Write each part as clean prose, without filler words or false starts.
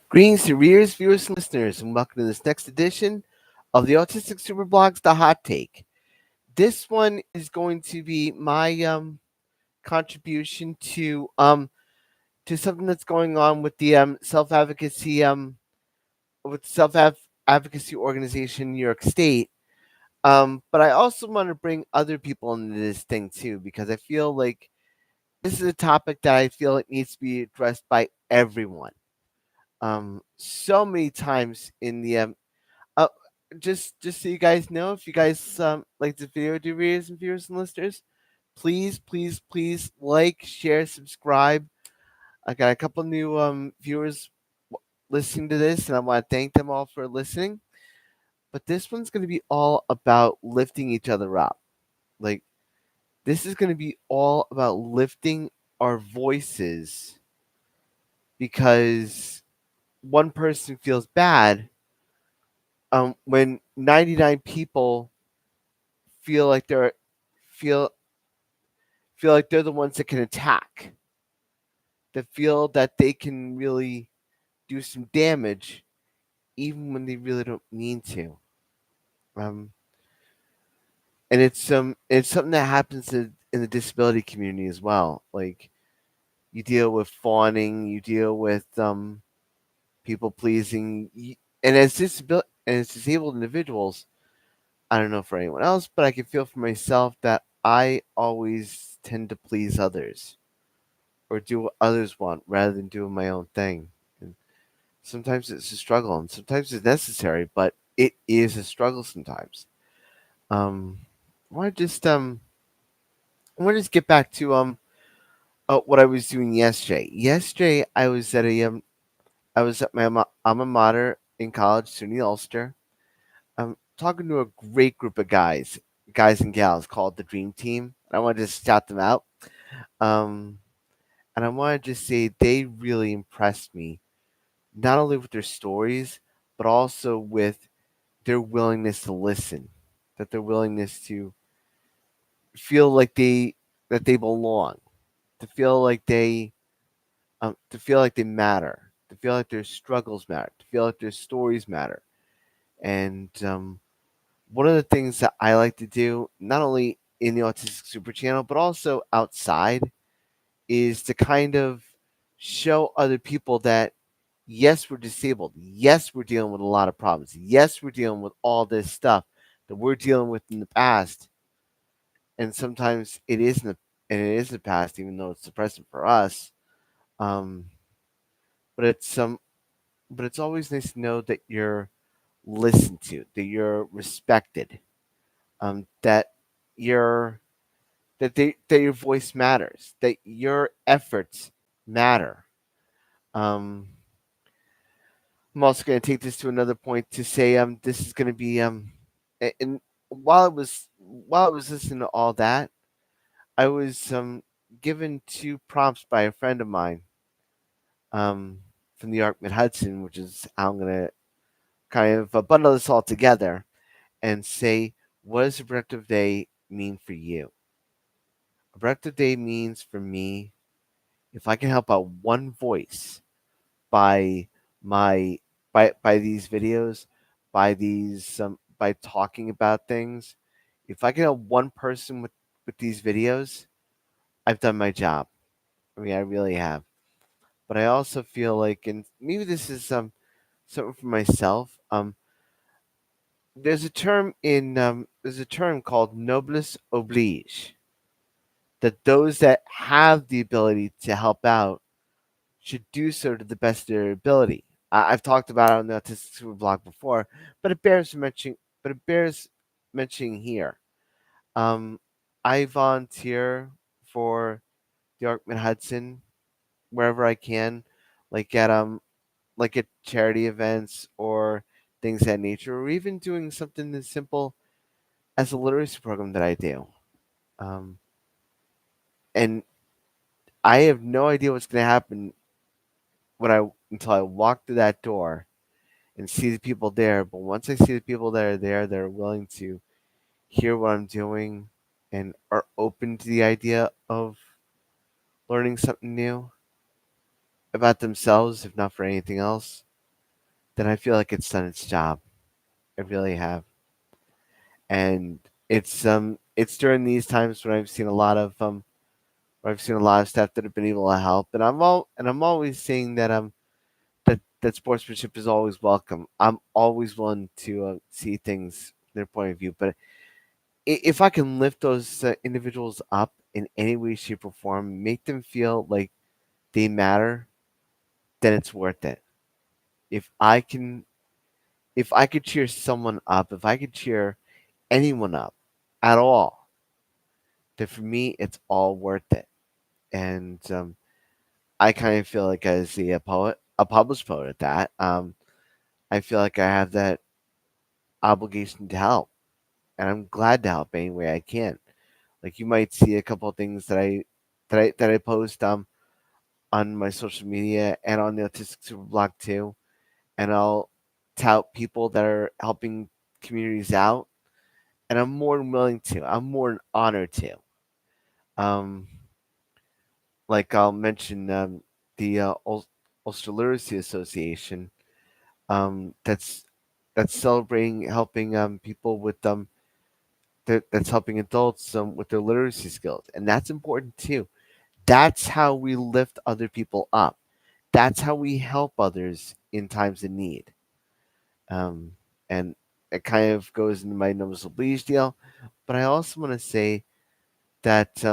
Greetings to readers, viewers, and listeners, and welcome to this next edition of the Autistic Superblog's The Hot Take. This one is going to be my contribution to something that's going on with the self advocacy advocacy organization in New York State. But I also want to bring other people into this thing too because I feel like this is a topic that I feel it needs to be addressed by everyone. So many times in the Uh, just so you guys know, if you guys like the video, do readers and viewers and listeners, please like, share, subscribe. I got a couple new viewers listening to this, and I want to thank them all for listening. But this one's going to be all about lifting each other up. Like this is going to be all about lifting our voices because one person feels bad when 99 people feel like they're feel feel like they're the ones that can attack, that feel that they can really do some damage even when they really don't mean to. Um, and it's something that happens in the disability community as well. Like you deal with fawning, you deal with people pleasing, and as disabled individuals, I don't know for anyone else, but I can feel for myself that I always tend to please others or do what others want rather than doing my own thing. And sometimes it's a struggle, and sometimes it's necessary, but it is a struggle sometimes. Um, I want to just get back to what I was doing yesterday. Yesterday, I was at my alma mater in college, SUNY Ulster. I'm talking to a great group of guys and gals called the Dream Team. I want to just shout them out. Um, and I want to just say they really impressed me not only with their stories, but also with their willingness to listen, that their willingness to feel like they belong, to feel like they matter, to feel like their struggles matter, to feel like their stories matter. And one of the things that I like to do, not only in the Autistic Super Channel, but also outside, is to kind of show other people that yes, we're disabled. Yes, we're dealing with a lot of problems. Yes, we're dealing with all this stuff that we're dealing with in the past. And sometimes it is the past, even though it's the present for us. Um, but it's always nice to know that you're listened to, that you're respected, that you're that your voice matters, that your efforts matter. Um, I'm also going to take this to another point to say this is going to be and while I was listening to all that, I was given two prompts by a friend of mine um from the Arc Mid Hudson, which is how I'm going to kind of bundle this all together and say, what does a productive day mean for you? A productive day means for me, if I can help out one voice by my by these videos, by talking about things, if I can help one person with these videos, I've done my job. I mean, I really have. But I also feel like, and maybe this is something for myself. There's a term called noblesse oblige, that those that have the ability to help out should do so to the best of their ability. I've talked about it on the Autistic Super blog before, but it bears mentioning. But it bears mentioning here. Um, I volunteer for the Arkman Hudson wherever I can, like at charity events or things of that nature, or even doing something as simple as a literacy program that I do. Um, and I have no idea what's going to happen when I until I walk through that door and see the people there. But once I see the people that are there, that are willing to hear what I'm doing and are open to the idea of learning something new about themselves, if not for anything else. then I feel like it's done its job. I really have. And it's during these times when I've seen a lot of staff that have been able to help, and I'm always saying that that sportsmanship is always welcome. I'm always willing to see things from their point of view, but if I can lift those individuals up in any way, shape, or form, make them feel like they matter, then it's worth it. If I can, if I could cheer someone up, if I could cheer anyone up at all, then for me, it's all worth it. And I kind of feel like as a poet, a published poet at that, I feel like I have that obligation to help, and I'm glad to help any way I can. Like you might see a couple of things that I post on my social media and on the Autistic Super Blog too, and I'll tout people that are helping communities out, and I'm more than willing to. I'm more than honored to. Um, like I'll mention the Ulster Literacy Association that's celebrating helping people with that's helping adults with their literacy skills, and that's important too. That's how we lift other people up. That's how we help others in times of need. Um, and it kind of goes into my noticeable bleach deal, but I also want to say that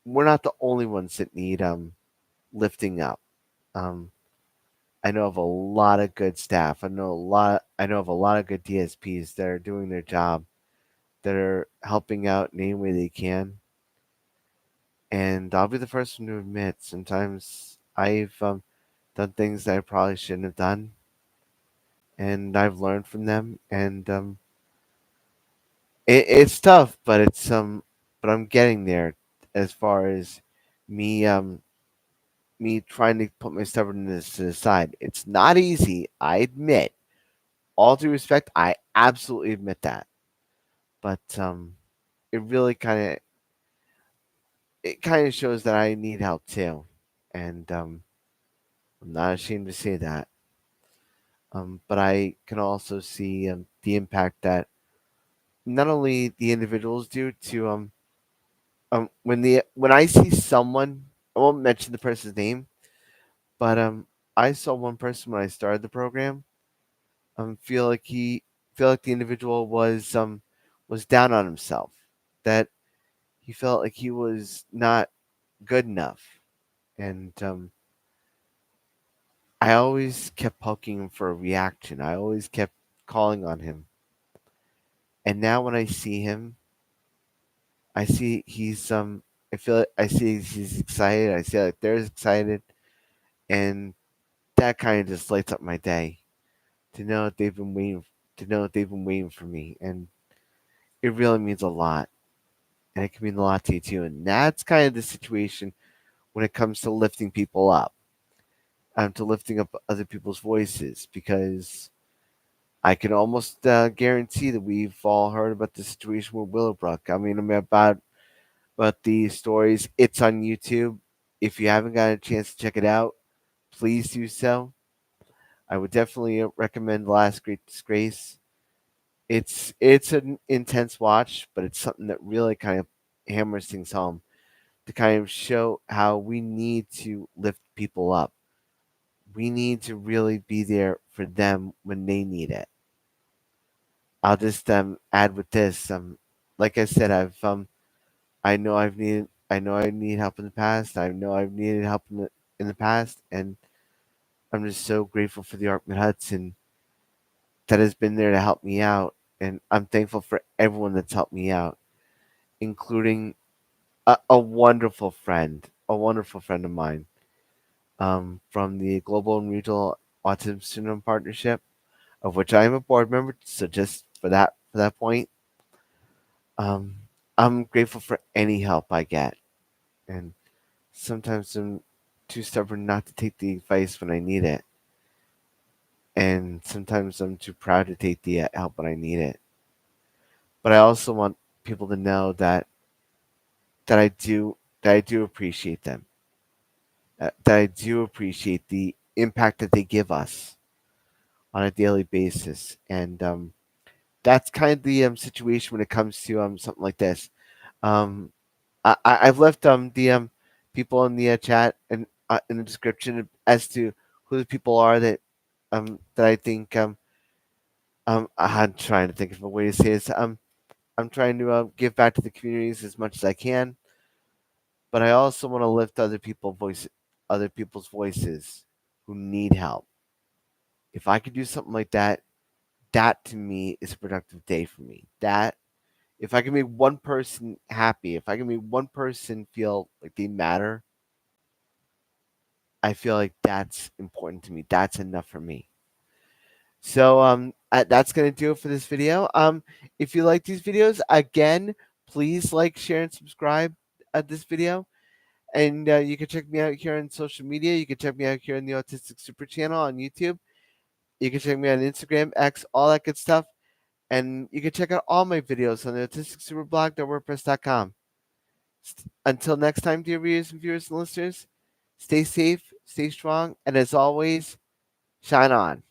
we're not the only ones that need lifting up. Um, I know of a lot of good staff. I know of a lot of good DSPs that are doing their job, that are helping out in any way they can. And I'll be the first one to admit sometimes I've done things that I probably shouldn't have done, and I've learned from them. And it's tough, but but I'm getting there as far as me me trying to put my stubbornness to the side. It's not easy, I admit. All due respect, I absolutely admit that. But it really kind of shows that I need help too, and I'm not ashamed to say that. But I can also see the impact that not only the individuals do to when I see someone, I won't mention the person's name, but I saw one person when I started the program feel like feel like the individual was down on himself, that he felt like he was not good enough, and I always kept poking him for a reaction. I always kept calling on him, and now when I see him, I see I feel like I see he's excited. I see like they're excited, and that kind of just lights up my day to know that to know that they've been waiting for me, and it really means a lot, and it can mean a lot to you too. And that's kind of the situation when it comes to lifting people up, to lifting up other people's voices, because I can almost guarantee that we've all heard about the situation with Willowbrook. I mean about the stories. It's on YouTube. If you haven't got a chance to check it out, please do so. I would definitely recommend The Last Great Disgrace. It's an intense watch, but it's something that really kind of hammers things home to kind of show how we need to lift people up. We need to really be there for them when they need it. I'll just add with this. Like I said, I know I need help in the past. I know I've needed help in the past, and I'm just so grateful for the Arkman Hudson that has been there to help me out, and I'm thankful for everyone that's helped me out, including a wonderful friend of mine, from the Global and Regional Autism Syndrome Partnership, of which I am a board member. So just for that point, um, I'm grateful for any help I get, and sometimes I'm too stubborn not to take the advice when I need it, and sometimes I'm too proud to take the help when I need it. But I also want people to know that I do that I do appreciate them, that I do appreciate the impact that they give us on a daily basis. And that's kind of the situation when it comes to something like this. Um, I've left the people in the chat and in the description as to who the people are that I think I'm trying to think of a way to say this. I'm trying to give back to the communities as much as I can, but I also want to lift other people's voices who need help. If I could do something like that, that to me is a productive day for me. That if I can make one person happy, if I can make one person feel like they matter, I feel like that's important to me. That's enough for me. So that's gonna do it for this video. If you like these videos, again, please like, share, and subscribe at this video. And you can check me out here on social media. You can check me out here on the Autistic Super Channel on YouTube. You can check me out on Instagram, X, all that good stuff. And you can check out all my videos on the autisticsuperblog.wordpress.com. Until next time, dear readers and viewers and listeners, stay safe, stay strong, and as always, shine on.